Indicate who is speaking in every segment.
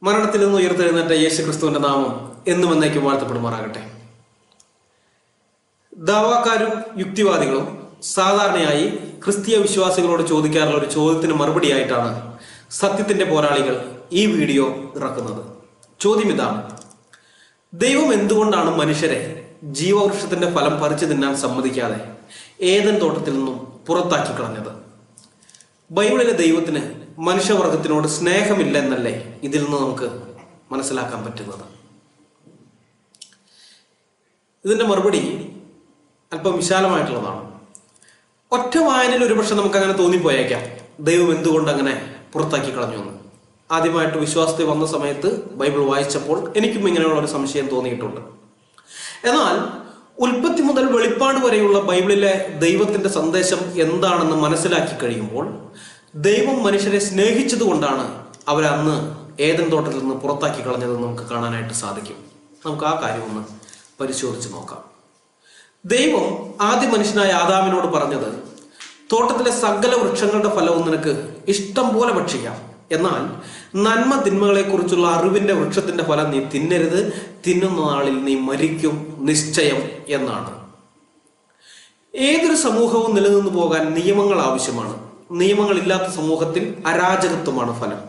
Speaker 1: മരണത്തിൽ നിന്ന് ഉയർത്തെഴുന്നേറ്റ യേശു ക്രിസ്തുവിന്റെ നാമം എന്നും എന്നേക്കും വാഴ്ത്തപ്പെടുമാറാകട്ടെ. ദാവാക്കാരും യുക്തിവാദികളും സാധാരണയായി ക്രിസ്തീയ വിശ്വാസികളോട് ചോദിക്കാറുള്ള ഒരു ചോദ്യത്തിന് മറുപടിയായിട്ടാണ് സത്യത്തിന്റെ പോരാളികൾ ഈ വീഡിയോ ഇറക്കുന്നത്. ചോദ്യം ഇതാണ്: ദൈവം എന്തുകൊണ്ടാണ് മനുഷ്യരെ ജീവവൃക്ഷത്തിന്റെ ഫലം പറിച്ചു തിന്നാൻ സമ്മതിക്കാതെ ഏദൻ തോട്ടത്തിൽ നിന്നും പുറത്താക്കി കളഞ്ഞത്? ബൈബിളിലെ ദൈവത്തിന് മനുഷ്യവർഗത്തിനോട് സ്നേഹമില്ല എന്നല്ലേ ഇതിൽ നിന്ന് നമുക്ക് മനസ്സിലാക്കാൻ പറ്റുന്നത്? ഇതിന്റെ മറുപടി അല്പം വിശാലമായിട്ടുള്ളതാണ്. ഒറ്റ വായനയിൽ ഒരുപക്ഷെ നമുക്ക് അങ്ങനെ തോന്നിപ്പോയേക്കാം, ദൈവം എന്തുകൊണ്ട് അങ്ങനെ പുറത്താക്കി കളഞ്ഞു എന്ന്. ആദ്യമായിട്ട് വിശ്വാസത്തിൽ വന്ന സമയത്ത് ബൈബിൾ വായിച്ചപ്പോൾ എനിക്കും ഇങ്ങനെയുള്ള ഒരു സംശയം തോന്നിയിട്ടുണ്ട്. എന്നാൽ ഉൽപ്പത്തി മുതൽ വെളിപ്പാട് വരെയുള്ള ബൈബിളിലെ ദൈവത്തിന്റെ സന്ദേശം എന്താണെന്ന് മനസ്സിലാക്കി കഴിയുമ്പോൾ ദൈവം മനുഷ്യരെ സ്നേഹിച്ചത് കൊണ്ടാണ് അവരെ അന്ന് ഏദൻ തോട്ടത്തിൽ നിന്ന് പുറത്താക്കി കളഞ്ഞതെന്ന് നമുക്ക് കാണാനായിട്ട് സാധിക്കും. നമുക്ക് ആ കാര്യം ഒന്ന് പരിശോധിച്ച് നോക്കാം. ദൈവം ആദ്യ മനുഷ്യനായ ആദാമിനോട് പറഞ്ഞത്, തോട്ടത്തിലെ സകല വൃക്ഷങ്ങളുടെ ഫലവും നിനക്ക് ഇഷ്ടം പോലെ ഭക്ഷിക്കാം, എന്നാൽ നന്മ തിന്മകളെ കുറിച്ചുള്ള അറിവിന്റെ വൃക്ഷത്തിന്റെ ഫലം നീ തിന്നരുത്, തിന്നുന്ന നാളിൽ നീ മരിക്കും നിശ്ചയം എന്നാണ്. ഏതൊരു സമൂഹവും നിലനിന്നു പോകാൻ നിയമങ്ങൾ ആവശ്യമാണ്. നിയമങ്ങളില്ലാത്ത സമൂഹത്തിൽ അരാജകത്വമാണ് ഫലം.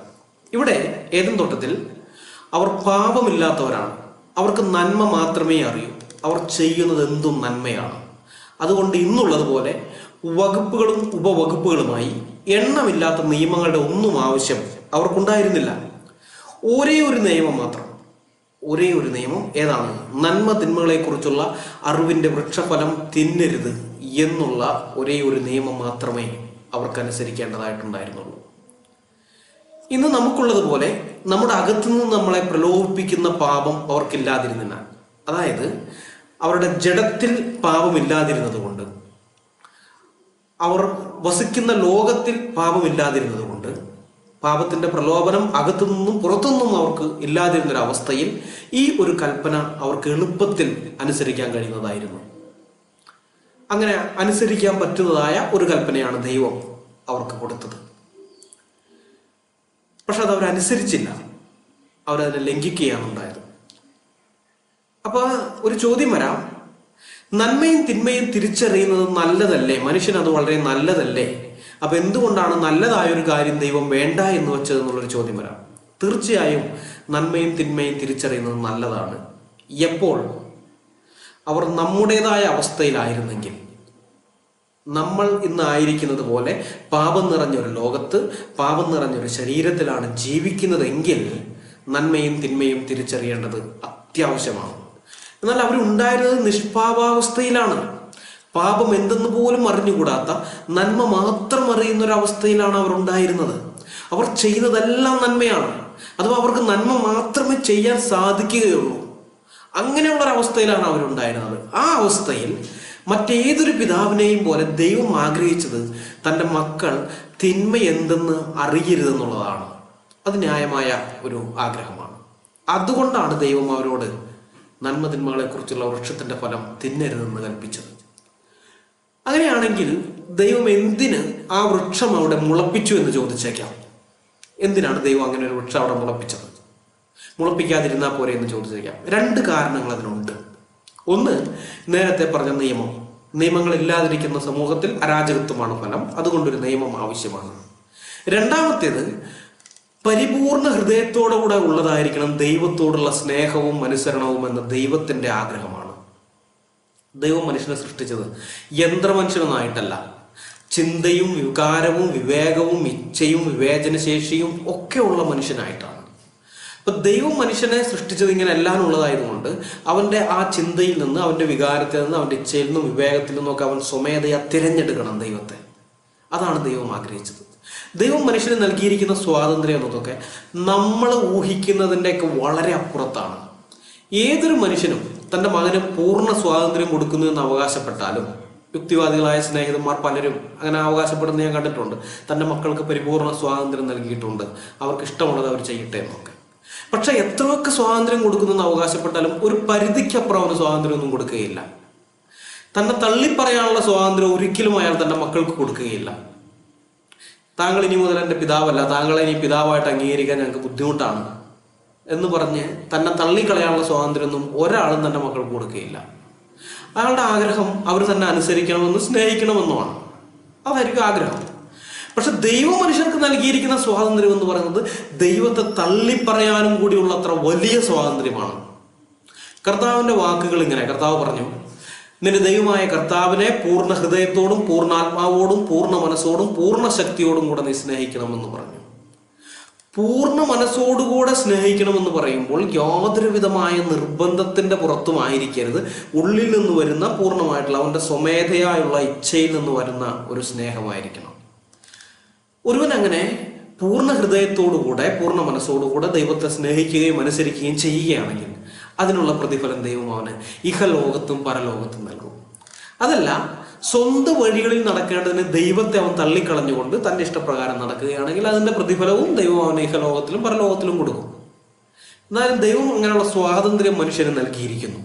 Speaker 1: ഇവിടെ ഏദൻ തോട്ടത്തിൽ അവർ പാപമില്ലാത്തവരാണ്. അവർക്ക് നന്മ മാത്രമേ അറിയൂ. അവർ ചെയ്യുന്നത് എന്തും നന്മയാണ്. അതുകൊണ്ട് ഇന്നുള്ളതുപോലെ വകുപ്പുകളും ഉപവകുപ്പുകളുമായി എണ്ണമില്ലാത്ത നിയമങ്ങളുടെ ഒന്നും ആവശ്യം അവർക്കുണ്ടായിരുന്നില്ല. ഒരേ ഒരു നിയമം മാത്രം, ഒരേ ഒരു നിയമം. ഏതാണ്? നന്മ തിന്മകളെ കുറിച്ചുള്ള അറിവിന്റെ വൃക്ഷഫലം തിന്നരുത് എന്നുള്ള ഒരേ ഒരു നിയമം മാത്രമേ അവർക്കനുസരിക്കേണ്ടതായിട്ടുണ്ടായിരുന്നുള്ളൂ. ഇന്ന് നമുക്കുള്ളതുപോലെ നമ്മുടെ അകത്തുനിന്ന് നമ്മളെ പ്രലോഭിപ്പിക്കുന്ന പാപം അവർക്കില്ലാതിരുന്നില്ല. അതായത് അവരുടെ ജഡത്തിൽ പാപമില്ലാതിരുന്നത് കൊണ്ട്, അവർ വസിക്കുന്ന ലോകത്തിൽ പാപമില്ലാതിരുന്നത് കൊണ്ട്, പാപത്തിന്റെ പ്രലോഭനം അകത്തുനിന്നും പുറത്തുനിന്നും അവർക്ക് ഇല്ലാതിരുന്നൊരവസ്ഥയിൽ ഈ ഒരു കൽപ്പന അവർക്ക് എളുപ്പത്തിൽ അനുസരിക്കാൻ കഴിയുന്നതായിരുന്നു. അങ്ങനെ അനുസരിക്കാൻ പറ്റുന്നതായ ഒരു കൽപ്പനയാണ് ദൈവം അവർക്ക് കൊടുത്തത്. പക്ഷെ അത് അവരനുസരിച്ചില്ല, അവരതിനെ ലംഘിക്കുകയാണ് ഉണ്ടായത്. അപ്പൊ ഒരു ചോദ്യം വരാം, നന്മയും തിന്മയും തിരിച്ചറിയുന്നത് നല്ലതല്ലേ? മനുഷ്യൻ അത് വളരെ നല്ലതല്ലേ? അപ്പൊ എന്തുകൊണ്ടാണ് നല്ലതായ ഒരു കാര്യം ദൈവം വേണ്ട എന്ന് വെച്ചത് എന്നുള്ളൊരു ചോദ്യം വരാം. തീർച്ചയായും നന്മയും തിന്മയും തിരിച്ചറിയുന്നത് നല്ലതാണ്. എപ്പോൾ? അവർ നമ്മുടേതായ അവസ്ഥയിലായിരുന്നെങ്കിൽ, നമ്മൾ ഇന്ന് ആയിരിക്കുന്നത് പോലെ പാപം നിറഞ്ഞൊരു ലോകത്ത്, പാപം നിറഞ്ഞൊരു ശരീരത്തിലാണ് ജീവിക്കുന്നതെങ്കിൽ നന്മയും തിന്മയും തിരിച്ചറിയേണ്ടത് അത്യാവശ്യമാണ്. എന്നാൽ അവരുണ്ടായിരുന്നത് നിഷ്പാപാവസ്ഥയിലാണ്. പാപം എന്തെന്ന് പോലും അറിഞ്ഞുകൂടാത്ത, നന്മ മാത്രം അറിയുന്ന ഒരു അവസ്ഥയിലാണ് അവരുണ്ടായിരുന്നത്. അവർ ചെയ്യുന്നതെല്ലാം നന്മയാണ്, അഥവാ അവർക്ക് നന്മ മാത്രമേ ചെയ്യാൻ സാധിക്കുകയുള്ളൂ. അങ്ങനെയുള്ളൊരവസ്ഥയിലാണ് അവരുണ്ടായിരുന്നത്. ആ അവസ്ഥയിൽ മറ്റേതൊരു പിതാവിനെയും പോലെ ദൈവം ആഗ്രഹിച്ചത് തൻ്റെ മക്കൾ തിന്മ എന്തെന്ന് അറിയരുതെന്നുള്ളതാണ്. അത് ന്യായമായ ഒരു ആഗ്രഹമാണ്. അതുകൊണ്ടാണ് ദൈവം അവരോട് നന്മ തിന്മകളെ കുറിച്ചുള്ള വൃക്ഷത്തിന്റെ ഫലം തിന്നരുതെന്ന് കൽപ്പിച്ചത്. അങ്ങനെയാണെങ്കിൽ ദൈവം എന്തിന് ആ വൃക്ഷം അവിടെ മുളപ്പിച്ചു എന്ന് ചോദിച്ചേക്കാം. എന്തിനാണ് ദൈവം അങ്ങനെ ഒരു വൃക്ഷം അവിടെ മുളപ്പിച്ചത്? മുളപ്പിക്കാതിരുന്നാൽ പോരെ എന്ന് ചോദിച്ചേക്കാം. രണ്ട് കാരണങ്ങൾ അതിനുണ്ട്. ഒന്ന്, നേരത്തെ പറഞ്ഞ നിയമം. നിയമങ്ങൾ ഇല്ലാതിരിക്കുന്ന സമൂഹത്തിൽ അരാജകത്വമാണ് ഫലം, അതുകൊണ്ടൊരു നിയമം ആവശ്യമാണ്. രണ്ടാമത്തേത്, പരിപൂർണ ഹൃദയത്തോടുകൂടെ ഉള്ളതായിരിക്കണം ദൈവത്തോടുള്ള സ്നേഹവും അനുസരണവും എന്ന ദൈവത്തിന്റെ ആഗ്രഹമാണ്. ദൈവം മനുഷ്യനെ സൃഷ്ടിച്ചത് യന്ത്രമനുഷ്യനൊന്നായിട്ടല്ല, ചിന്തയും വികാരവും വിവേകവും ഇച്ഛയും വിവേചനശേഷിയും ഒക്കെ ഉള്ള മനുഷ്യനായിട്ടാണ്. അപ്പൊ ദൈവം മനുഷ്യനെ സൃഷ്ടിച്ചത് ഇങ്ങനെ എല്ലാം ഉള്ളതായതുകൊണ്ട് അവന്റെ ആ ചിന്തയിൽ നിന്ന്, അവന്റെ വികാരത്തിൽ നിന്ന്, അവന്റെ ഇച്ഛയിൽ നിന്നും വിവേകത്തിൽ നിന്നും ഒക്കെ അവൻ സ്വമേധയാ തിരഞ്ഞെടുക്കണം ദൈവത്തെ. അതാണ് ദൈവം ആഗ്രഹിച്ചത്. ദൈവം മനുഷ്യന് നൽകിയിരിക്കുന്ന സ്വാതന്ത്ര്യം എന്നതൊക്കെ നമ്മൾ ഊഹിക്കുന്നതിൻ്റെയൊക്കെ വളരെ അപ്പുറത്താണ്. ഏതൊരു മനുഷ്യനും തൻ്റെ മകന് പൂർണ്ണ സ്വാതന്ത്ര്യം കൊടുക്കുന്നു എന്ന് അവകാശപ്പെട്ടാലും, യുക്തിവാദികളായ സ്നേഹിതന്മാർ പലരും അങ്ങനെ അവകാശപ്പെടുന്ന ഞാൻ കണ്ടിട്ടുണ്ട്. തൻ്റെ മക്കൾക്ക് പരിപൂർണ സ്വാതന്ത്ര്യം നൽകിയിട്ടുണ്ട്, അവർക്ക് ഇഷ്ടമുള്ളത് അവർ ചെയ്യട്ടെ എന്നൊക്കെ. പക്ഷെ എത്രയൊക്കെ സ്വാതന്ത്ര്യം കൊടുക്കുന്നെന്ന് അവകാശപ്പെട്ടാലും ഒരു പരിധിക്കപ്പുറം അവന് സ്വാതന്ത്ര്യമൊന്നും കൊടുക്കുകയില്ല. തന്നെ തള്ളിപ്പറയാനുള്ള സ്വാതന്ത്ര്യം ഒരിക്കലും അയാൾ തൻ്റെ മക്കൾക്ക് കൊടുക്കുകയില്ല. താങ്കൾ ഇനി മുതൽ എൻ്റെ പിതാവല്ല, താങ്കളെ ഇനി പിതാവായിട്ട് അംഗീകരിക്കാൻ ഞങ്ങൾക്ക് ബുദ്ധിമുട്ടാണ് എന്ന് പറഞ്ഞ് തന്നെ തള്ളിക്കളയാനുള്ള സ്വാതന്ത്ര്യമൊന്നും ഒരാളും തൻ്റെ മക്കൾക്ക് കൊടുക്കുകയില്ല. അയാളുടെ ആഗ്രഹം അവർ തന്നെ അനുസരിക്കണമെന്നും സ്നേഹിക്കണമെന്നുമാണ്. അതായിരിക്കും ആഗ്രഹം. പക്ഷെ ദൈവം മനുഷ്യർക്ക് നൽകിയിരിക്കുന്ന സ്വാതന്ത്ര്യം എന്ന് പറയുന്നത് ദൈവത്തെ തള്ളിപ്പറയാനും കൂടിയുള്ള അത്ര വലിയ സ്വാതന്ത്ര്യമാണ്. കർത്താവിൻ്റെ വാക്കുകൾ ഇങ്ങനെ, കർത്താവ് പറഞ്ഞു, നിന്റെ ദൈവമായ കർത്താവിനെ പൂർണ്ണ ഹൃദയത്തോടും പൂർണ്ണാത്മാവോടും പൂർണ്ണ മനസ്സോടും പൂർണ്ണ ശക്തിയോടും കൂടെ നീ സ്നേഹിക്കണമെന്ന് പറഞ്ഞു. പൂർണ്ണ മനസ്സോടുകൂടെ സ്നേഹിക്കണമെന്ന് പറയുമ്പോൾ യാതൊരു വിധമായ നിർബന്ധത്തിന്റെ പുറത്തുമായിരിക്കരുത്. ഉള്ളിൽ നിന്ന് വരുന്ന പൂർണ്ണമായിട്ടുള്ള അവന്റെ സ്വമേധയായുള്ള ഇച്ഛയിൽ നിന്ന് വരുന്ന ഒരു സ്നേഹമായിരിക്കണം. ഒരുവൻ അങ്ങനെ പൂർണ്ണ ഹൃദയത്തോടുകൂടെ പൂർണ്ണ മനസ്സോടുകൂടെ ദൈവത്തെ സ്നേഹിക്കുകയും അനുസരിക്കുകയും ചെയ്യുകയാണെങ്കിൽ അതിനുള്ള പ്രതിഫലം ദൈവം അവന് ഇഹലോകത്തും പരലോകത്തും നൽകും. അതല്ല, സ്വന്തം വഴികളിൽ നടക്കേണ്ടതിന് ദൈവത്തെ അവൻ തള്ളിക്കളഞ്ഞുകൊണ്ട് തന്റെ ഇഷ്ടപ്രകാരം നടക്കുകയാണെങ്കിൽ അതിന്റെ പ്രതിഫലവും ദൈവം അവന് ഇഹലോകത്തിലും പരലോകത്തിലും കൊടുക്കും. എന്നാലും ദൈവം അങ്ങനെയുള്ള സ്വാതന്ത്ര്യം മനുഷ്യന് നൽകിയിരിക്കുന്നു.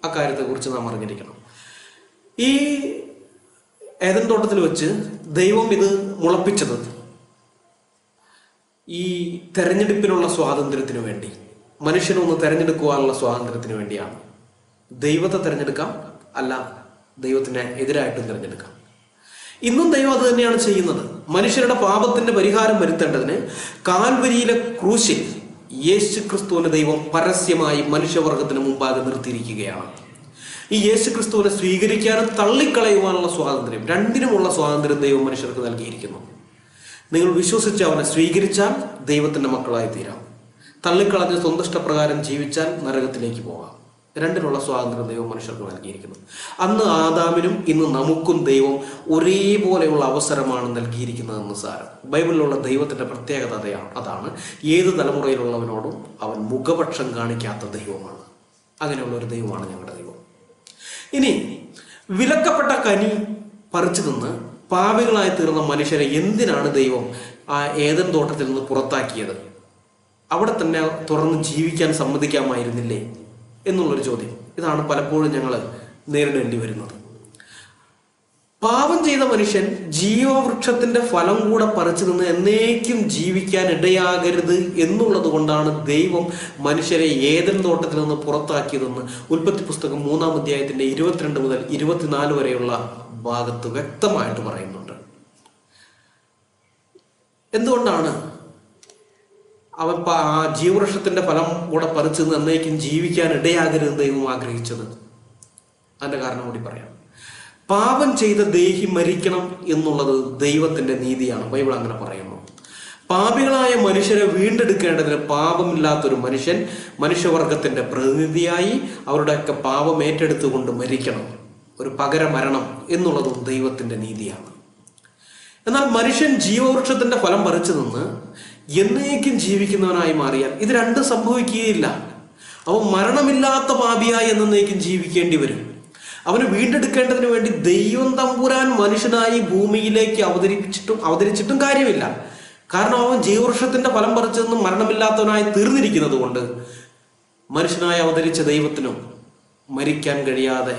Speaker 1: അക്കാര്യത്തെക്കുറിച്ച് നാം അറിഞ്ഞിരിക്കണം. ഈ ഏദൻ തോട്ടത്തിൽ വെച്ച് ദൈവം ഇത് മുളപ്പിച്ചത് ഈ തെരഞ്ഞെടുപ്പിനുള്ള സ്വാതന്ത്ര്യത്തിന് വേണ്ടി, മനുഷ്യനൊന്ന് തെരഞ്ഞെടുക്കുവാനുള്ള സ്വാതന്ത്ര്യത്തിന് വേണ്ടിയാണ്. ദൈവത്തെ തിരഞ്ഞെടുക്കാം, അല്ല ദൈവത്തിന് എതിരായിട്ടും തിരഞ്ഞെടുക്കാം. ഇന്നും ദൈവം അത് തന്നെയാണ് ചെയ്യുന്നത്. മനുഷ്യരുടെ പാപത്തിന്റെ പരിഹാരം വരുത്തേണ്ടതിന് കാൽവരിയിലെ ക്രൂശിൽ യേശു ക്രിസ്തുവിനെ ദൈവം പരസ്യമായി മനുഷ്യവർഗത്തിന് മുമ്പാകെ നിർത്തിയിരിക്കുകയാണ്. ഈ യേശു ക്രിസ്തുവിനെ സ്വീകരിക്കാനും തള്ളിക്കളയുവാനുള്ള സ്വാതന്ത്ര്യം, രണ്ടിനുമുള്ള സ്വാതന്ത്ര്യം ദൈവം മനുഷ്യർക്ക് നൽകിയിരിക്കുന്നു. നിങ്ങൾ വിശ്വസിച്ച് അവനെ സ്വീകരിച്ചാൽ ദൈവത്തിന്റെ മക്കളായി തീരാം. തള്ളിക്കളഞ്ഞ് സ്വന്തം ഇഷ്ടപ്രകാരം ജീവിച്ചാൽ നരകത്തിലേക്ക് പോകാം. രണ്ടിനുള്ള സ്വാതന്ത്ര്യം ദൈവം മനുഷ്യർക്ക് നൽകിയിരിക്കുന്നു. അന്ന് ആദാമിനും ഇന്ന് നമുക്കും ദൈവം ഒരേപോലെയുള്ള അവസരമാണ് നൽകിയിരിക്കുന്നതെന്ന് സാരം. ബൈബിളിലുള്ള ദൈവത്തിന്റെ പ്രത്യേകത അതാണ്. ഏത് തലമുറയിലുള്ളവനോടും അവൻ മുഖപക്ഷം കാണിക്കാത്ത ദൈവമാണ്. അങ്ങനെയുള്ള ഒരു ദൈവമാണ് ഞങ്ങളുടെ ദൈവം. ഇനി വിലക്കപ്പെട്ട കനി പറിച്ചു നിന്ന് പാപികളായി തീർന്ന മനുഷ്യരെ എന്തിനാണ് ദൈവം ആ ഏദൻ തോട്ടത്തിൽ നിന്ന് പുറത്താക്കിയത്? അവിടെ തന്നെ തുറന്ന് ജീവിക്കാൻ സമ്മതിക്കാമായിരുന്നില്ലേ എന്നുള്ളൊരു ചോദ്യം. ഇതാണ് പലപ്പോഴും ഞങ്ങൾ നേരിടേണ്ടി വരുന്നത്. പാപം ചെയ്ത മനുഷ്യൻ ജീവവൃക്ഷത്തിന്റെ ഫലം കൂടെ പറിച്ചു നിന്ന് എന്നേക്കും ജീവിക്കാൻ ഇടയാകരുത് എന്നുള്ളത് കൊണ്ടാണ് ദൈവം മനുഷ്യരെ ഏദൻ തോട്ടത്തിൽ നിന്ന് പുറത്താക്കിയതെന്ന് ഉൽപ്പത്തി പുസ്തകം 3-ാം അധ്യായത്തിന്റെ 22 മുതൽ 24 വരെയുള്ള ഭാഗത്ത് വ്യക്തമായിട്ട് പറയുന്നുണ്ട്. എന്തുകൊണ്ടാണ് അവൻ ആ ജീവവൃക്ഷത്തിന്റെ ഫലം കൂടെ പറിച്ചു നിന്ന് എന്നേക്കും ജീവിക്കാൻ ഇടയാകരുത് ദൈവം ആഗ്രഹിച്ചത്? അതിന്റെ കാരണം കൂടി പറയാം. പാപം ചെയ്ത ദേഹി മരിക്കണം എന്നുള്ളത് ദൈവത്തിന്റെ നീതിയാണ്. ബൈബിൾ അങ്ങനെ പറയുന്നു. പാപികളായ മനുഷ്യരെ വീണ്ടെടുക്കേണ്ടതിന് പാപമില്ലാത്തൊരു മനുഷ്യൻ മനുഷ്യവർഗത്തിന്റെ പ്രതിനിധിയായി അവരുടെയൊക്കെ പാപം ഏറ്റെടുത്തുകൊണ്ട് മരിക്കണം. ഒരു പകരമരണം എന്നുള്ളതും ദൈവത്തിന്റെ നീതിയാണ്. എന്നാൽ മനുഷ്യൻ ജീവവൃക്ഷത്തിന്റെ ഫലം പറിച്ചു നിന്ന് എന്നേക്കും ജീവിക്കുന്നവനായി മാറിയാൽ ഇത് രണ്ടും സംഭവിക്കുകയില്ല. അവൻ മരണമില്ലാത്ത പാപിയായി എന്നേക്കും ജീവിക്കേണ്ടി വരും. അവന് വീണ്ടെടുക്കേണ്ടതിന് വേണ്ടി ദൈവം തമ്പുരാൻ മനുഷ്യനായി ഭൂമിയിലേക്ക് അവതരിച്ചിട്ടും കാര്യമില്ല. കാരണം അവൻ ജീവവൃക്ഷത്തിന്റെ ഫലം പറിച്ചു നിന്ന് മരണമില്ലാത്തവനായി തീർന്നിരിക്കുന്നത് കൊണ്ട് മനുഷ്യനായി അവതരിച്ച ദൈവത്തിനും മരിക്കാൻ കഴിയാതെ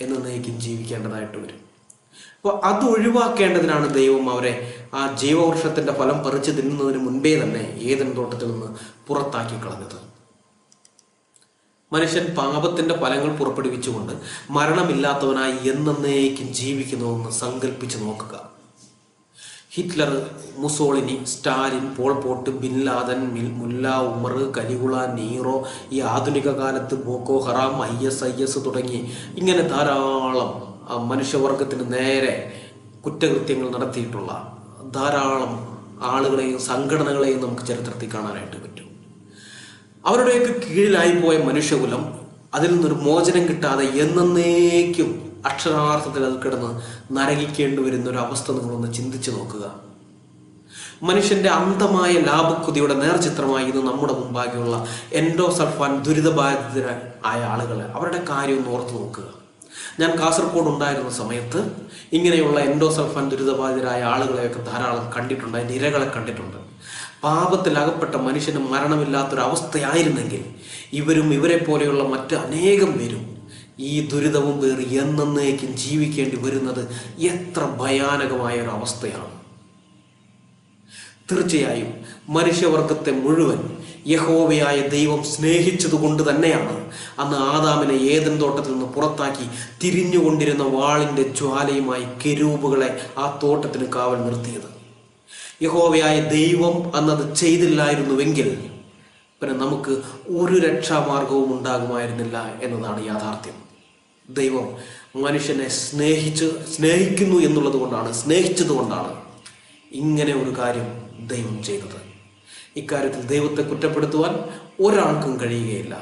Speaker 1: എന്നേക്കും ജീവിക്കേണ്ടതായിട്ട് വരും. അപ്പോൾ അത് ഒഴിവാക്കേണ്ടതിനാണ് ദൈവം അവരെ ആ ജീവവൃക്ഷത്തിന്റെ ഫലം പറിച്ചു തിന്നുന്നതിന് മുൻപേ തന്നെ ഏദൻ തോട്ടത്തിൽ നിന്ന് പുറത്താക്കി കളഞ്ഞത്. മനുഷ്യൻ പാപത്തിന്റെ ഫലങ്ങൾ പുറപ്പെടുവിച്ചുകൊണ്ട് മരണമില്ലാത്തവനായി എന്നേക്കും ജീവിക്കുന്നുവെന്ന് സങ്കല്പിച്ച് നോക്കുക. Hitler, Mussolini, Stalin, Paul pot, bin Laden, മുല്ല ഉമർ, കലിഗുള, നീറോ, ഈ ആധുനിക കാലത്ത് ബോക്കോ ഹറാം, IS തുടങ്ങി ഇങ്ങനെ ധാരാളം മനുഷ്യവർഗത്തിന് നേരെ കുറ്റകൃത്യങ്ങൾ നടത്തിയിട്ടുള്ള ധാരാളം ആളുകളെയും സംഘടനകളെയും നമുക്ക് ചരിത്രത്തിൽ കാണാനായിട്ട് പറ്റും. അവരുടെയൊക്കെ കീഴിലായി പോയ മനുഷ്യകുലം അതിൽ നിന്നൊരു മോചനം കിട്ടാതെ എന്നേക്കും അക്ഷരാർത്ഥത്തിൽ അത് കിടന്ന് നരകിക്കേണ്ടി വരുന്ന ഒരു അവസ്ഥ നിങ്ങളൊന്ന് ചിന്തിച്ചു നോക്കുക. മനുഷ്യന്റെ അന്ധമായ ലാഭക്കുതിയുടെ നേർചിത്രമായി ഇന്ന് നമ്മുടെ മുമ്പാകെയുള്ള എൻഡോസൾഫാൻ ദുരിതബാധിതരായ ആളുകളെ അവരുടെ കാര്യം ഒന്ന് ഓർത്തു നോക്കുക. ഞാൻ കാസർഗോഡ് ഉണ്ടായിരുന്ന സമയത്ത് ഇങ്ങനെയുള്ള എൻഡോസൾഫാൻ ദുരിതബാധിതരായ ആളുകളെയൊക്കെ ധാരാളം കണ്ടിട്ടുണ്ട്. അതിൻ്റെ ഇരകളെ കണ്ടിട്ടുണ്ട്. പാപത്തിൽ അകപ്പെട്ട മനുഷ്യന് മരണമില്ലാത്തൊരവസ്ഥയായിരുന്നെങ്കിൽ ഇവരും ഇവരെ പോലെയുള്ള മറ്റ് അനേകം പേരും ഈ ദുരിതവും പേറി എന്നേക്കും ജീവിക്കേണ്ടി വരുന്നത് എത്ര ഭയാനകമായ ഒരു അവസ്ഥയാണ്. തീർച്ചയായും മനുഷ്യവർഗത്തെ മുഴുവൻ യഹോവയായ ദൈവം സ്നേഹിച്ചത് കൊണ്ട് തന്നെയാണ് അന്ന് ആദാമിനെ ഏദൻ തോട്ടത്തിൽ നിന്ന് പുറത്താക്കി തിരിഞ്ഞുകൊണ്ടിരുന്ന വാളിൻ്റെ ജ്വാലയുമായി കെരൂബുകളെ ആ തോട്ടത്തിന് കാവൽ നിർത്തിയത്. യഹോവയായ ദൈവം അന്നത് ചെയ്തില്ലായിരുന്നുവെങ്കിൽ പിന്നെ നമുക്ക് ഒരു രക്ഷാമാർഗവും ഉണ്ടാകുമായിരുന്നില്ല എന്നതാണ് യാഥാർത്ഥ്യം. ദൈവം മനുഷ്യനെ സ്നേഹിക്കുന്നു എന്നുള്ളത് കൊണ്ടാണ്, സ്നേഹിച്ചത് കൊണ്ടാണ് ഇങ്ങനെ ഒരു കാര്യം ദൈവം ചെയ്തത്. ഇക്കാര്യത്തിൽ ദൈവത്തെ കുറ്റപ്പെടുത്തുവാൻ ഒരാൾക്കും കഴിയുകയില്ല.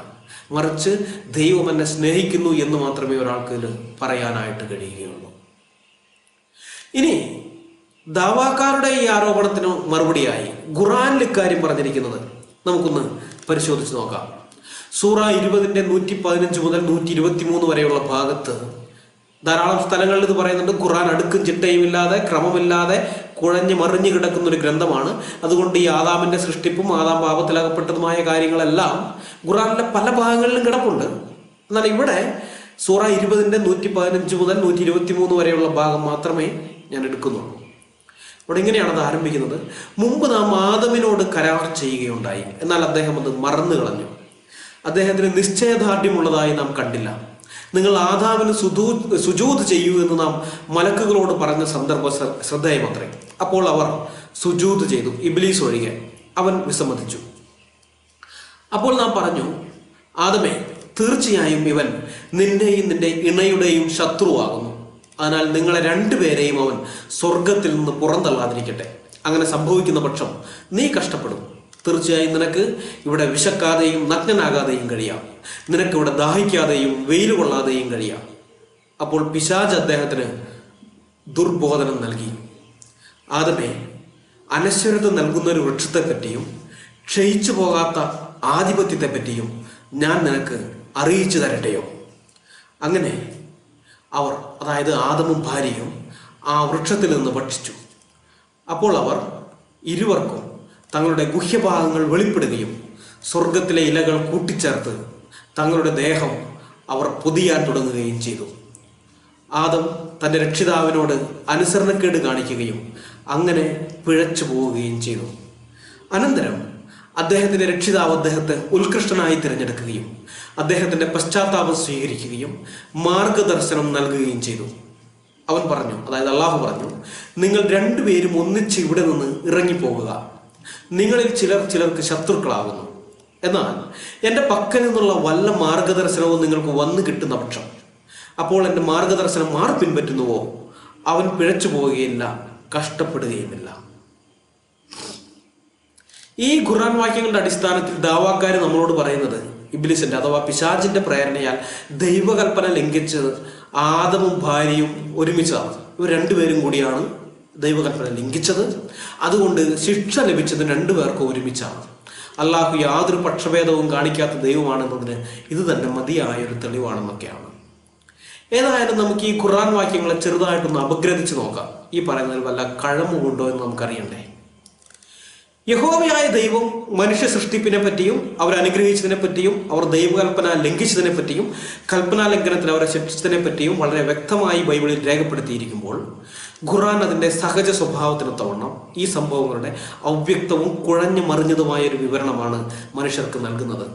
Speaker 1: മറിച്ച് ദൈവം എന്നെ സ്നേഹിക്കുന്നു എന്ന് മാത്രമേ ഒരാൾക്ക് പറയാനായിട്ട് കഴിയുകയുള്ളൂ. ഇനി ദാവാക്കാരുടെ ഈ ആരോപണത്തിന് മറുപടിയായി ഖുർആനിൽ ഇക്കാര്യം പറഞ്ഞിരിക്കുന്നത് നമുക്കൊന്ന് പരിശോധിച്ച് നോക്കാം. സൂറ 20 115 മുതൽ 123 വരെയുള്ള ഭാഗത്ത് ധാരാളം സ്ഥലങ്ങളിൽ ഇത് പറയുന്നുണ്ട്. ഖുർആൻ അടുക്കും ചിട്ടയുമില്ലാതെ ക്രമമില്ലാതെ കുഴഞ്ഞ് മറിഞ്ഞു കിടക്കുന്ന ഒരു ഗ്രന്ഥമാണ്. അതുകൊണ്ട് ഈ ആദാമിന്റെ സൃഷ്ടിപ്പും ആദാം പാപത്തിലകപ്പെട്ടതുമായ കാര്യങ്ങളെല്ലാം ഖുർആനിലെ പല ഭാഗങ്ങളിലും കിടപ്പുണ്ട്. എന്നാൽ ഇവിടെ സൂറ 20 115 മുതൽ 123 വരെയുള്ള ഭാഗം മാത്രമേ ഞാൻ എടുക്കുന്നുള്ളൂ. അവിടെ ഇങ്ങനെയാണ് അത് ആരംഭിക്കുന്നത്. മുമ്പ് നാം ആദമിനോട് കരാർ ചെയ്യുകയുണ്ടായി, എന്നാൽ അദ്ദേഹം അത് മറന്നു കളഞ്ഞു. അദ്ദേഹത്തിന് നിശ്ചയദാർഢ്യമുള്ളതായി നാം കണ്ടില്ല. നിങ്ങൾ ആദാമിന് സുജൂദ് ചെയ്യൂ എന്ന് നാം മലക്കുകളോട് പറഞ്ഞ സന്ദർഭം ശ്രദ്ധേയമത്രേ. അപ്പോൾ അവർ സുജൂദ് ചെയ്തു, ഇബ്ലീസ് ഒഴികെ. അവൻ വിസമ്മതിച്ചു. അപ്പോൾ നാം പറഞ്ഞു, ആദമേ, തീർച്ചയായും ഇവൻ നിന്റെയും നിന്റെ ഇണയുടെയും ശത്രുവാകുന്നു. അതിനാൽ നിങ്ങളെ രണ്ടുപേരെയും അവൻ സ്വർഗത്തിൽ നിന്ന് പുറന്തള്ളാതിരിക്കട്ടെ. അങ്ങനെ സംഭവിക്കുന്ന പക്ഷം നീ കഷ്ടപ്പെടും. തീർച്ചയായും നിനക്ക് ഇവിടെ വിശക്കാതെയും നഗ്നനാകാതെയും കഴിയാം. നിനക്ക് ഇവിടെ ദാഹിക്കാതെയും വെയിൽ കൊള്ളാതെയും കഴിയാം. അപ്പോൾ പിശാച് അദ്ദേഹത്തിന് ദുർബോധനം നൽകി. ആദമേ, അനശ്വരത നൽകുന്ന ഒരു വൃക്ഷത്തെപ്പറ്റിയും ക്ഷയിച്ചു പോകാത്ത ആധിപത്യത്തെപ്പറ്റിയും ഞാൻ നിനക്ക് അറിയിച്ചു തരട്ടെയോ? അങ്ങനെ അവർ, അതായത് ആദമും ഭാര്യയും, ആ വൃക്ഷത്തിൽ നിന്ന് ഭക്ഷിച്ചു. അപ്പോൾ അവർ ഇരുവർക്കും തങ്ങളുടെ ഗുഹ്യഭാഗങ്ങൾ വെളിപ്പെടുകയും സ്വർഗത്തിലെ ഇലകൾ കൂട്ടിച്ചേർത്ത് തങ്ങളുടെ ദേഹം അവർ പൊതിയാൻ തുടങ്ങുകയും ചെയ്തു. ആദം തൻ്റെ രക്ഷിതാവിനോട് അനുസരണക്കേട് കാണിക്കുകയും അങ്ങനെ പിഴച്ചു പോവുകയും ചെയ്തു. അനന്തരം അദ്ദേഹത്തിൻ്റെ രക്ഷിതാവ് അദ്ദേഹത്തെ ഉത്കൃഷ്ടനായി തിരഞ്ഞെടുക്കുകയും അദ്ദേഹത്തിൻ്റെ പശ്ചാത്താപം സ്വീകരിക്കുകയും മാർഗദർശനം നൽകുകയും ചെയ്തു. അവൻ പറഞ്ഞു, അതായത് അള്ളാഹു പറഞ്ഞു, നിങ്ങൾ രണ്ടുപേരും ഒന്നിച്ച് ഇവിടെ നിന്ന് ഇറങ്ങിപ്പോകുക. നിങ്ങളിൽ ചിലർക്ക് ശത്രുക്കളാകുന്നു. എന്നാൽ എൻ്റെ പക്കൽ നിന്നുള്ള വല്ല മാർഗദർശനവും നിങ്ങൾക്ക് വന്നു കിട്ടുന്ന പക്ഷം അപ്പോൾ എൻ്റെ മാർഗദർശനം ആർ പിൻപറ്റുന്നുവോ അവൻ പിഴച്ചു പോവുകയില്ല, കഷ്ടപ്പെടുകയുമില്ല. ഈ ഖുർആൻ വാക്യങ്ങളുടെ അടിസ്ഥാനത്തിൽ ദാവാക്കാർ നമ്മളോട് പറയുന്നത് ഇബ്ലീസിന്റെ അഥവാ പിശാചിന്റെ പ്രേരണയാൽ ദൈവകൽപ്പന ലംഘിച്ചത് ആദമും ഭാര്യയും ഒരുമിച്ചാണ്. ഇവർ രണ്ടുപേരും കൂടിയാണ് ദൈവകൽപ്പന ലംഘിച്ചത്. അതുകൊണ്ട് ശിക്ഷ ലഭിച്ചത് രണ്ടുപേർക്കും ഒരുമിച്ചാണ്. അള്ളാഹു യാതൊരു പക്ഷഭേദവും കാണിക്കാത്ത ദൈവമാണെന്നതിന് ഇത് തന്നെ മതിയായൊരു തെളിവാണെന്നൊക്കെയാണ്. ഏതായാലും നമുക്ക് ഈ ഖുർആൻ വാക്യങ്ങളെ ചെറുതായിട്ടൊന്ന് അപഗ്രഥിച്ച് നോക്കാം. ഈ പറയുന്നതിൽ വല്ല കഴമ്പുണ്ടോ എന്ന് നമുക്കറിയണ്ടേ. യഹോവയായ ദൈവം മനുഷ്യ സൃഷ്ടിപ്പിനെ പറ്റിയും അവർ അനുഗ്രഹിച്ചതിനെ പറ്റിയും അവർ ദൈവകൽപ്പന ലംഘിച്ചതിനെ പറ്റിയും കൽപ്പനാ ലംഘനത്തിന് അവരെ ശിക്ഷിച്ചതിനെ പറ്റിയും വളരെ വ്യക്തമായി ബൈബിളിൽ രേഖപ്പെടുത്തിയിരിക്കുമ്പോൾ ഖുർആൻ അതിൻ്റെ സഹജ സ്വഭാവത്തിനൊത്തവണ്ണം ഈ സംഭവങ്ങളുടെ അവ്യക്തവും കുഴഞ്ഞു മറിഞ്ഞതുമായ ഒരു വിവരണമാണ് മനുഷ്യർക്ക് നൽകുന്നത്.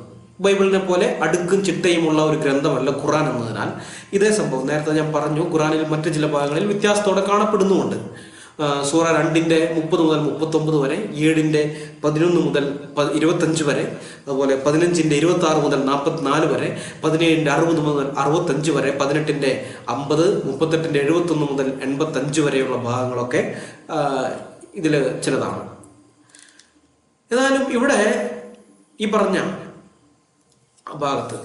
Speaker 1: ബൈബിളിനെ പോലെ അടുക്കും ചിട്ടയുമുള്ള ഒരു ഗ്രന്ഥമല്ല ഖുർആൻ എന്നതിനാൽ ഇതേ സംഭവം നേരത്തെ ഞാൻ പറഞ്ഞു, ഖുർആനിൽ മറ്റു ചില ഭാഗങ്ങളിൽ വ്യത്യാസത്തോടെ കാണപ്പെടുന്നുമുണ്ട്. സൂറ 2 30 മുതൽ 39 വരെ, 7 11 മുതൽ 25 വരെ, അതുപോലെ 15 26 മുതൽ 44 വരെ, 17 60 മുതൽ 65 വരെ, 18 50, 38 71 മുതൽ 85 വരെയുള്ള ഭാഗങ്ങളൊക്കെ ഇതിൽ ചിലതാണ്. ഏതായാലും ഇവിടെ ഈ പറഞ്ഞ ഭാഗത്ത്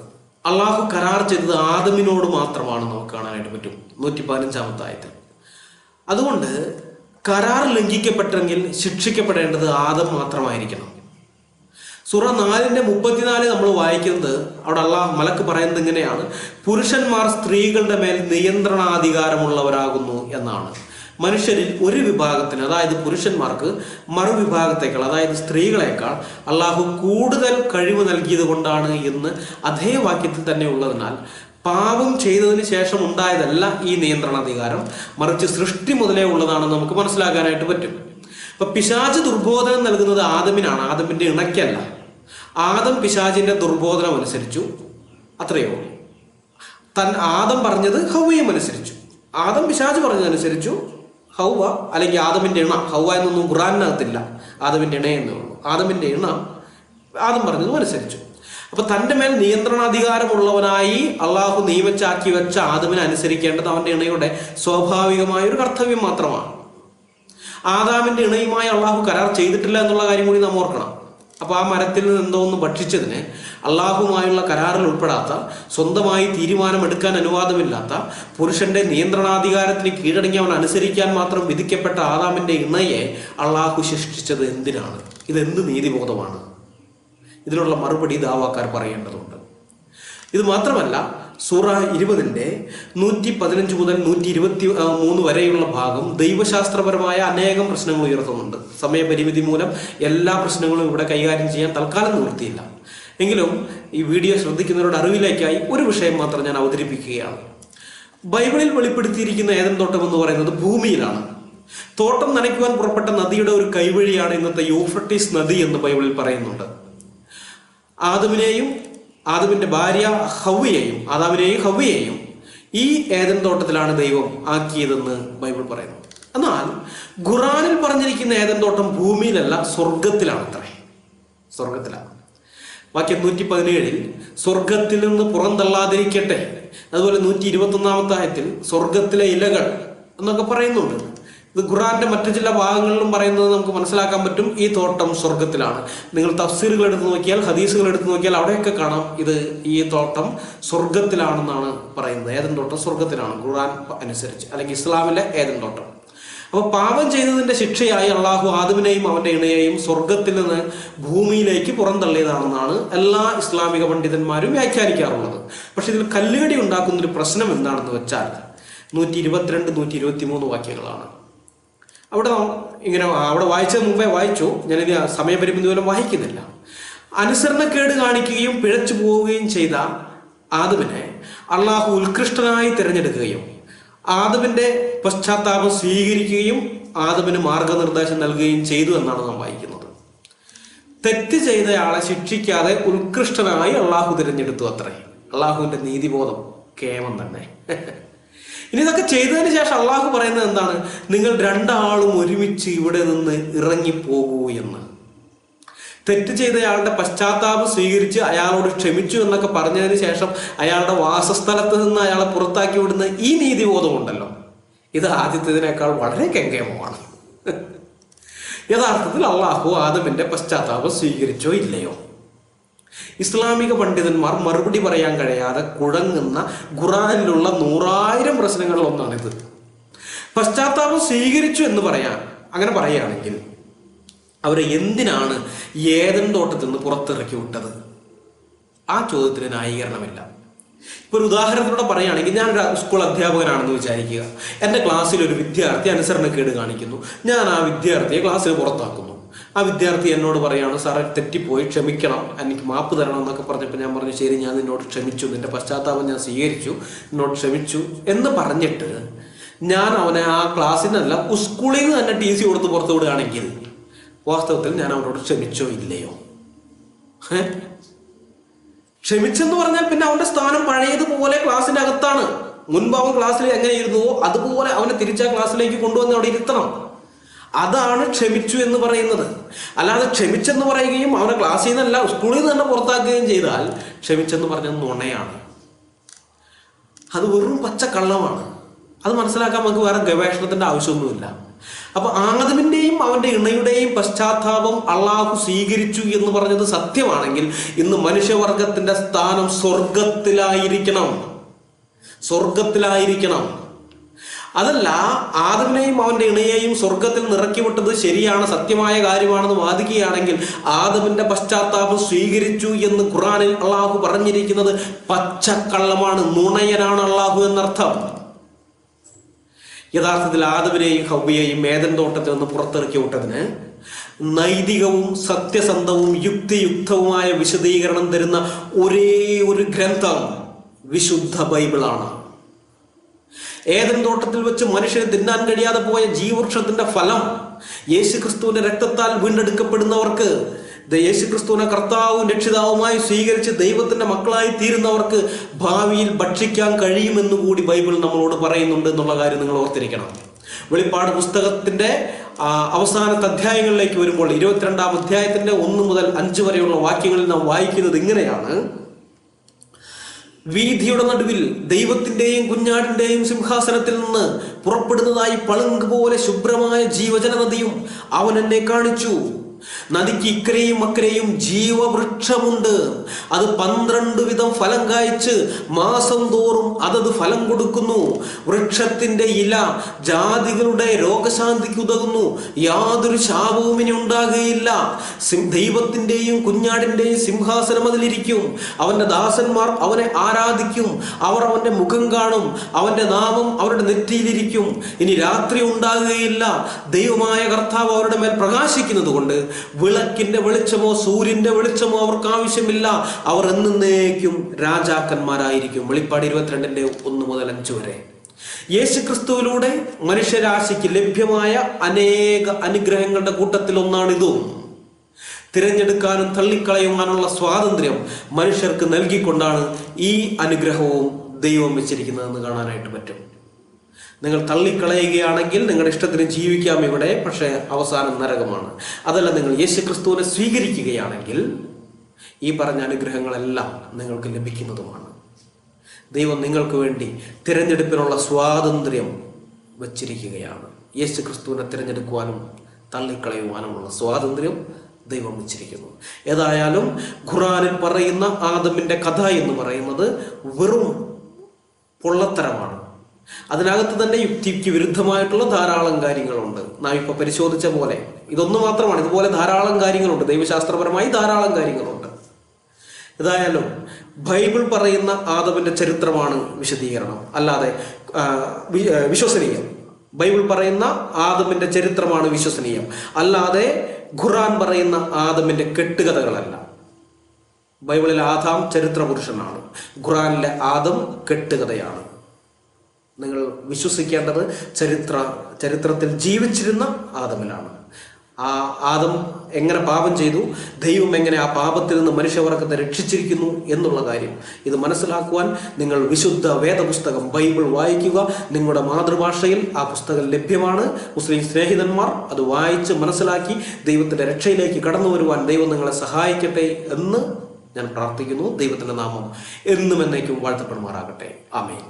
Speaker 1: അള്ളാഹു കരാർ ചെയ്തത് ആദമിനോട് മാത്രമാണ് നമുക്ക് കാണാനായിട്ട് പറ്റും 115-ാമത്തെ ആയത്തിൽ. അതുകൊണ്ട് കരാർ ലംഘിക്കപ്പെട്ടെങ്കിൽ ശിക്ഷിക്കപ്പെടേണ്ടത് ആദം മാത്രമായിരിക്കണം. സൂറ 4:34 നമ്മൾ വായിക്കുന്നത്, അവിടെ അള്ളാഹ് മലക്ക് പറയുന്നത് ഇങ്ങനെയാണ്: പുരുഷന്മാർ സ്ത്രീകളുടെ മേൽ നിയന്ത്രണാധികാരമുള്ളവരാകുന്നു എന്നാണ്. മനുഷ്യരിൽ ഒരു വിഭാഗത്തിന്, അതായത് പുരുഷന്മാർക്ക് മറുവിഭാഗത്തേക്കാൾ, അതായത് സ്ത്രീകളെക്കാൾ അള്ളാഹു കൂടുതൽ കഴിവ് നൽകിയത് കൊണ്ടാണ് എന്ന് അതേ വാക്യത്തിൽ തന്നെ ഉള്ളതിനാൽ പാപം ചെയ്തതിന് ശേഷം ഉണ്ടായതല്ല ഈ നിയന്ത്രണാധികാരം, മറിച്ച് സൃഷ്ടി മുതലേ ഉള്ളതാണെന്ന് നമുക്ക് മനസ്സിലാക്കാനായിട്ട് പറ്റും. അപ്പൊ പിശാച് ദുർബോധനം നൽകുന്നത് ആദമിനാണ്, ആദമിന്റെ ഇണയ്ക്കല്ല. ആദം പിശാചിന്റെ ദുർബോധനം അനുസരിച്ചു, അത്രയേ ഉള്ളൂ. ആദം പറഞ്ഞത് ഹൗവയും അനുസരിച്ചു. ആദം പിശാച് പറഞ്ഞതനുസരിച്ചു. ഹൗവ അല്ലെങ്കിൽ ആദമിന്റെ ഇണ, ഹൗവ എന്നൊന്നും ഖുർആനിനകത്തില്ല, ആദമിന്റെ ഇണ എന്നേ ഉള്ളൂ. ആദമിന്റെ ഇണ ആദം പറഞ്ഞതും അനുസരിച്ചു. അപ്പൊ തന്റെ മേൽ നിയന്ത്രണാധികാരമുള്ളവനായി അള്ളാഹു നിയമിച്ചാക്കി വെച്ച ആദമിനെ അനുസരിക്കേണ്ടത് അവന്റെ ഇണയുടെ സ്വാഭാവികമായ ഒരു കർത്തവ്യം മാത്രമാണ്. ആദാമിന്റെ ഇണയുമായി അള്ളാഹു കരാർ ചെയ്തിട്ടില്ല എന്നുള്ള കാര്യം കൂടി നാം ഓർക്കണം. അപ്പൊ ആ മരത്തിൽ നിന്ന് എന്തോ ഒന്ന് ഭക്ഷിച്ചതിന് അള്ളാഹുമായുള്ള കരാറിൽ ഉൾപ്പെടാത്ത, സ്വന്തമായി തീരുമാനമെടുക്കാൻ അനുവാദമില്ലാത്ത, പുരുഷന്റെ നിയന്ത്രണാധികാരത്തിന് കീഴടങ്ങി അവൻ അനുസരിക്കാൻ മാത്രം വിധിക്കപ്പെട്ട ആദാമിന്റെ ഇണയെ അള്ളാഹു ശിക്ഷിച്ചത് എന്തിനാണ്? ഇതെന്ത് നീതിബോധമാണ്? ഇതിനുള്ള മറുപടി ദാവാക്കാർ പറയേണ്ടതുണ്ട്. ഇത് മാത്രമല്ല, സൂറ 20 115 മുതൽ 123 വരെയുള്ള ഭാഗം ദൈവശാസ്ത്രപരമായ അനേകം പ്രശ്നങ്ങൾ ഉയർത്തുന്നുണ്ട്. സമയപരിമിതി മൂലം എല്ലാ പ്രശ്നങ്ങളും ഇവിടെ കൈകാര്യം ചെയ്യാൻ തൽക്കാലം നിവൃത്തിയില്ല. എങ്കിലും ഈ വീഡിയോ ശ്രദ്ധിക്കുന്നവരുടെ അറിവിലേക്കായി ഒരു വിഷയം മാത്രം ഞാൻ അവതരിപ്പിക്കുകയാണ്. ബൈബിളിൽ വെളിപ്പെടുത്തിയിരിക്കുന്ന ഏദൻ തോട്ടം എന്ന് പറയുന്നത് ഭൂമിയിലാണ്. തോട്ടം നനയ്ക്കുവാൻ പുറപ്പെട്ട നദിയുടെ ഒരു കൈവഴിയാണ് ഇന്നത്തെ യൂഫ്രട്ടീസ് നദി എന്ന് ബൈബിളിൽ പറയുന്നുണ്ട്. ആദമിന്റെ ഭാര്യ ഹവ്വയെയും ഹവ്വയെയും ഈ ഏദൻ തോട്ടത്തിലാണ് ദൈവം ആക്കിയതെന്ന് ബൈബിൾ പറയുന്നു. എന്നാൽ ഖുർആനിൽ പറഞ്ഞിരിക്കുന്ന ഏദൻ തോട്ടം ഭൂമിയിലല്ല, സ്വർഗത്തിലാണത്രേ. സ്വർഗത്തിലാണ്. വാക്യം 117 സ്വർഗത്തിൽ നിന്ന് പുറന്തള്ളാതിരിക്കട്ടെ. അതുപോലെ 121 ആയത്തിൽ സ്വർഗത്തിലെ ഇലകൾ എന്നൊക്കെ പറയുന്നുണ്ട്. ഇത് ഖുർആന്റെ മറ്റു ചില ഭാഗങ്ങളിലും പറയുന്നത് നമുക്ക് മനസ്സിലാക്കാൻ പറ്റും. ഈ തോട്ടം സ്വർഗത്തിലാണ്. നിങ്ങൾ തഫ്സീറുകൾ എടുത്തു നോക്കിയാൽ, ഹദീസുകൾ എടുത്തു നോക്കിയാൽ അവിടെയൊക്കെ കാണാം ഈ തോട്ടം സ്വർഗത്തിലാണെന്നാണ് പറയുന്നത്. ഏദൻ തോട്ടം സ്വർഗത്തിലാണ് ഖുർആൻ അനുസരിച്ച്, അല്ലെങ്കിൽ ഇസ്ലാമിലെ ഏദൻ തോട്ടം. അപ്പൊ പാപം ചെയ്തതിന്റെ ശിക്ഷയായി അള്ളാഹു ആദമിനെയും അവന്റെ ഇണയെയും സ്വർഗത്തിൽ നിന്ന് ഭൂമിയിലേക്ക് പുറന്തള്ളിയതാണെന്നാണ് എല്ലാ ഇസ്ലാമിക പണ്ഡിതന്മാരും വ്യാഖ്യാനിക്കാറുള്ളത്. പക്ഷെ ഇതിൽ കല്ലുകടി ഉണ്ടാക്കുന്നൊരു പ്രശ്നം എന്താണെന്ന് വെച്ചാൽ 122 123 വാക്യങ്ങളാണ്. അവിടെ വായിച്ചത് മുമ്പേ വായിച്ചു, ഞാനിത് സമയപരിമിതി മൂലം വായിക്കുന്നില്ല. അനുസരണക്കേട് കാണിക്കുകയും പിഴച്ചു പോവുകയും ചെയ്ത ആദമിനെ അള്ളാഹു ഉത്കൃഷ്ടനായി തിരഞ്ഞെടുക്കുകയും ആദമിന്റെ പശ്ചാത്താപം സ്വീകരിക്കുകയും ആദമിന് മാർഗനിർദ്ദേശം നൽകുകയും ചെയ്തു എന്നാണ് നാം വായിക്കുന്നത്. തെറ്റ് ചെയ്തയാളെ ശിക്ഷിക്കാതെ ഉത്കൃഷ്ടനായി അള്ളാഹു തിരഞ്ഞെടുത്തു അത്രേ. അള്ളാഹുവിന്റെ നീതിബോധം കേമം തന്നെ. ഇനി ഇതൊക്കെ ചെയ്തതിന് ശേഷം അള്ളാഹു പറയുന്നത് എന്താണ്? നിങ്ങൾ രണ്ടാളും ഒരുമിച്ച് ഇവിടെ നിന്ന് ഇറങ്ങിപ്പോകൂ എന്ന്. തെറ്റ് ചെയ്തയാളുടെ പശ്ചാത്താപം സ്വീകരിച്ച് അയാളോട് ക്ഷമിച്ചു എന്നൊക്കെ പറഞ്ഞതിന് ശേഷം അയാളുടെ വാസസ്ഥലത്ത് നിന്ന് അയാളെ പുറത്താക്കി വിടുന്ന ഈ നീതിബോധമുണ്ടല്ലോ, ഇത് ആദ്യത്തേതിനേക്കാൾ വളരെ കെങ്കേമമാണ്. യഥാർത്ഥത്തിൽ അള്ളാഹു ആദമിന്റെ പശ്ചാത്താപം സ്വീകരിച്ചോ ഇല്ലയോ? ഇസ്ലാമിക പണ്ഡിതന്മാർ മറുപടി പറയാൻ കഴിയാതെ കുഴങ്ങുന്ന ഖുർആനിലുള്ള 100,000 പ്രശ്നങ്ങളിൽ ഒന്നാണിത്. പശ്ചാത്താപം സ്വീകരിച്ചു എന്ന് അങ്ങനെ പറയുകയാണെങ്കിൽ അവരെ എന്തിനാണ് ഏദൻ തോട്ടത്തിൽ നിന്ന് പുറത്തിറക്കി വിട്ടത്? ആ ചോദ്യത്തിന് ന്യായീകരണമില്ല. ഇപ്പൊ ഒരു ഉദാഹരണത്തിലൂടെ പറയുകയാണെങ്കിൽ, ഞാൻ ഒരു സ്കൂൾ അധ്യാപകനാണെന്ന് വിചാരിക്കുക. എൻ്റെ ക്ലാസ്സിൽ ഒരു വിദ്യാർത്ഥി അനുസരണക്കേട് കാണിക്കുന്നു. ഞാൻ ആ വിദ്യാർത്ഥിയെ ക്ലാസ്സിൽ പുറത്താക്കുന്നു. ആ വിദ്യാർത്ഥി എന്നോട് പറയാണ്, സാറേ തെറ്റിപ്പോയി, ക്ഷമിക്കണം, എനിക്ക് മാപ്പ് തരണം എന്നൊക്കെ പറഞ്ഞപ്പോൾ ഞാൻ പറഞ്ഞു, ശരി, ഞാൻ നിന്നോട് ക്ഷമിച്ചു, നിന്റെ പശ്ചാത്താപം ഞാൻ സ്വീകരിച്ചു, നിന്നോട് ക്ഷമിച്ചു എന്ന് പറഞ്ഞിട്ട് ഞാൻ അവനെ ആ ക്ലാസ്സിനല്ല സ്കൂളിൽ നിന്ന് തന്നെ TC കൊടുത്ത് പുറത്തു വിടുകയാണെങ്കിൽ വാസ്തവത്തിൽ ഞാൻ അവനോട് ക്ഷമിച്ചോ ഇല്ലയോ? ക്ഷമിച്ചെന്ന് പറഞ്ഞാൽ പിന്നെ അവന്റെ സ്ഥാനം പഴയതുപോലെ ക്ലാസ്സിന്റെ അകത്താണ്. മുൻപ് അവൻ ക്ലാസ്സിൽ എങ്ങനെയിരുന്നുവോ അതുപോലെ അവനെ തിരിച്ചാ ക്ലാസ്സിലേക്ക് കൊണ്ടുവന്ന് അവിടെ ഇരുത്തണം. അതാണ് ക്ഷമിച്ചു എന്ന് പറയുന്നത്. അല്ലാതെ ക്ഷമിച്ചെന്ന് പറയുകയും അവനെ ക്ലാസ്സിൽ നിന്നല്ല സ്കൂളിൽ നിന്ന് തന്നെ പുറത്താക്കുകയും ചെയ്താൽ ക്ഷമിച്ചെന്ന് പറഞ്ഞത് നുണയാണ്. അത് വെറും പച്ചക്കള്ളമാണ്. അത് മനസ്സിലാക്കാൻ നമുക്ക് വേറെ ഗവേഷണത്തിന്റെ ആവശ്യമൊന്നുമില്ല. അപ്പൊ ആദമിന്റെയും അവന്റെ ഇണയുടെയും പശ്ചാത്താപം അള്ളാഹു സ്വീകരിച്ചു എന്ന് പറഞ്ഞത് സത്യമാണെങ്കിൽ ഇന്ന് മനുഷ്യവർഗത്തിന്റെ സ്ഥാനം സ്വർഗത്തിലായിരിക്കണം. അതല്ല, ആദമിനെയും അവന്റെ ഇണയെയും സ്വർഗത്തിൽ നിറക്കി വിട്ടത് ശരിയാണ്, സത്യമായ കാര്യമാണെന്ന് വാദിക്കുകയാണെങ്കിൽ ആദമിന്റെ പശ്ചാത്താപം സ്വീകരിച്ചു എന്ന് ഖുർആനിൽ അള്ളാഹു പറഞ്ഞിരിക്കുന്നത് പച്ചക്കള്ളമാണ്, നുണയനാണ് അള്ളാഹു എന്നർത്ഥം. യഥാർത്ഥത്തിൽ ആദമിനെയും ഹവ്വയെയും ഏദൻ തോട്ടത്തിൽ നിന്ന് പുറത്തിറക്കി വിട്ടതിന് നൈതികവും സത്യസന്ധവും യുക്തിയുക്തവുമായ വിശദീകരണം തരുന്ന ഒരേ ഒരു ഗ്രന്ഥം വിശുദ്ധ ബൈബിളാണ്. ഏദൻ തോട്ടത്തിൽ വെച്ച് മനുഷ്യന് തിന്നാൻ കഴിയാതെ പോയ ജീവവൃക്ഷത്തിന്റെ ഫലം യേശുക്രിസ്തുവിന്റെ രക്തത്താൽ വീണ്ടെടുക്കപ്പെടുന്നവർക്ക് യേശുക്രിസ്തുവിനെ കർത്താവും രക്ഷിതാവുമായി സ്വീകരിച്ച് ദൈവത്തിന്റെ മക്കളായി തീരുന്നവർക്ക് ഭാവിയിൽ ഭക്ഷിക്കാൻ കഴിയുമെന്ന് കൂടി ബൈബിൾ നമ്മളോട് പറയുന്നുണ്ട് എന്നുള്ള കാര്യം നിങ്ങൾ ഓർത്തിരിക്കണം. വെളിപ്പാട് പുസ്തകത്തിന്റെ അവസാനത്തെ അധ്യായങ്ങളിലേക്ക് വരുമ്പോൾ 22-ാം അധ്യായത്തിന്റെ 1 മുതൽ 5 വരെയുള്ള വാക്യങ്ങളിൽ നാം വായിക്കുന്നത് ഇങ്ങനെയാണ്: വീഥിയുടെ നടുവിൽ ദൈവത്തിന്റെയും കുഞ്ഞാടിന്റെയും സിംഹാസനത്തിൽ നിന്ന് പുറപ്പെടുന്നതായി പളുങ്ക് പോലെ ശുഭ്രമായ ജീവജല നദിയും അവൻ എന്നെ കാണിച്ചു. നദിക്ക് ഇക്കരെയും അക്കരെയും ജീവവൃക്ഷമുണ്ട്. അത് 12 വിധം ഫലം കായ്ച്ച് മാസം തോറും അതത് ഫലം കൊടുക്കുന്നു. വൃക്ഷത്തിന്റെ ഇല ജാതികളുടെ രോഗശാന്തിക്ക് ഉതകുന്നു. യാതൊരു ശാപവും ഇനി ഉണ്ടാകുകയില്ല. ദൈവത്തിന്റെയും കുഞ്ഞാടിന്റെയും സിംഹാസനം അതിലിരിക്കും. അവന്റെ ദാസന്മാർ അവനെ ആരാധിക്കും. അവർ അവന്റെ മുഖം കാണും. അവന്റെ നാമം അവരുടെ നെറ്റിയിലിരിക്കും. ഇനി രാത്രി ഉണ്ടാകുകയില്ല. ദൈവമായ കർത്താവ് അവരുടെ മേൽ പ്രകാശിക്കുന്നത് കൊണ്ട് വിളക്കിന്റെ വെളിച്ചമോ സൂര്യന്റെ വെളിച്ചമോ അവർക്ക് ആവശ്യമില്ല. അവർ എന്നേക്കും രാജാക്കന്മാരായിരിക്കും. വെളിപ്പാട് 22-ന്റെ 1 മുതൽ 5 വരെ. യേശുക്രിസ്തുവിലൂടെ മനുഷ്യരാശിക്ക് ലഭ്യമായ അനേക അനുഗ്രഹങ്ങളുടെ കൂട്ടത്തിൽ ഒന്നാണിതും. തിരഞ്ഞെടുക്കാനും തള്ളിക്കളയുവാനുള്ള സ്വാതന്ത്ര്യം മനുഷ്യർക്ക് നൽകിക്കൊണ്ടാണ് ഈ അനുഗ്രഹവും ദൈവം വെച്ചിരിക്കുന്നതെന്ന് കാണാനായിട്ട് പറ്റും. നിങ്ങൾ തള്ളിക്കളയുകയാണെങ്കിൽ നിങ്ങളുടെ ഇഷ്ടത്തിന് ജീവിക്കാം ഇവിടെ, പക്ഷേ അവസാനം നരകമാണ്. അതല്ല, നിങ്ങൾ യേശുക്രിസ്തുവിനെ സ്വീകരിക്കുകയാണെങ്കിൽ ഈ പറഞ്ഞ അനുഗ്രഹങ്ങളെല്ലാം നിങ്ങൾക്ക് ലഭിക്കുന്നതുമാണ്. ദൈവം നിങ്ങൾക്ക് വേണ്ടി തിരഞ്ഞെടുപ്പിനുള്ള സ്വാതന്ത്ര്യം വച്ചിരിക്കുകയാണ്. യേശുക്രിസ്തുവിനെ തിരഞ്ഞെടുക്കുവാനും തള്ളിക്കളയുവാനുമുള്ള സ്വാതന്ത്ര്യം ദൈവം വെച്ചിരിക്കുന്നു. ഏതായാലും ഖുർആനിൽ പറയുന്ന ആദമിന്റെ കഥ എന്ന് പറയുന്നത് വെറും പൊള്ളത്തരമാണ്. അതിനകത്ത് തന്നെ യുക്തിക്ക് വിരുദ്ധമായിട്ടുള്ള ധാരാളം കാര്യങ്ങളുണ്ട്. നാം ഇപ്പൊ പരിശോധിച്ച പോലെ ഇതൊന്നു മാത്രമാണ്. ഇതുപോലെ ധാരാളം കാര്യങ്ങളുണ്ട്. ദൈവശാസ്ത്രപരമായി ധാരാളം കാര്യങ്ങളുണ്ട്. ഏതായാലും ബൈബിൾ പറയുന്ന ആദമിന്റെ ചരിത്രമാണ് വിശദീകരണം, അല്ലാതെ വിശ്വസനീയം. ബൈബിൾ പറയുന്ന ആദമിന്റെ ചരിത്രമാണ് വിശ്വസനീയം, അല്ലാതെ ഖുർആൻ പറയുന്ന ആദമിന്റെ കെട്ടുകഥകളല്ല. ബൈബിളിലെ ആദാം ചരിത്ര പുരുഷനാണ്. ഖുർആനിലെ ആദം കെട്ടുകഥയാണ്. നിങ്ങൾ വിശ്വസിക്കേണ്ടത് ചരിത്രത്തിൽ ജീവിച്ചിരുന്ന ആദമിലാണ്. ആ ആദം എങ്ങനെ പാപം ചെയ്തു, ദൈവം എങ്ങനെ ആ പാപത്തിൽ നിന്ന് മനുഷ്യവർഗത്തെ രക്ഷിച്ചിരിക്കുന്നു എന്നുള്ള കാര്യം ഇത് മനസ്സിലാക്കുവാൻ നിങ്ങൾ വിശുദ്ധ വേദപുസ്തകം ബൈബിൾ വായിക്കുക. നിങ്ങളുടെ മാതൃഭാഷയിൽ ആ പുസ്തകം ലഭ്യമാണ്. മുസ്ലിം സ്നേഹിതന്മാർ അത് വായിച്ച് മനസ്സിലാക്കി ദൈവത്തിന്റെ രക്ഷയിലേക്ക് കടന്നു വരുവാൻ ദൈവം നിങ്ങളെ സഹായിക്കട്ടെ എന്ന് ഞാൻ പ്രാർത്ഥിക്കുന്നു. ദൈവത്തിന്റെ നാമം എന്നും എന്നേക്കും വാഴ്ത്തപ്പെടുമാറാകട്ടെ. ആമേൻ.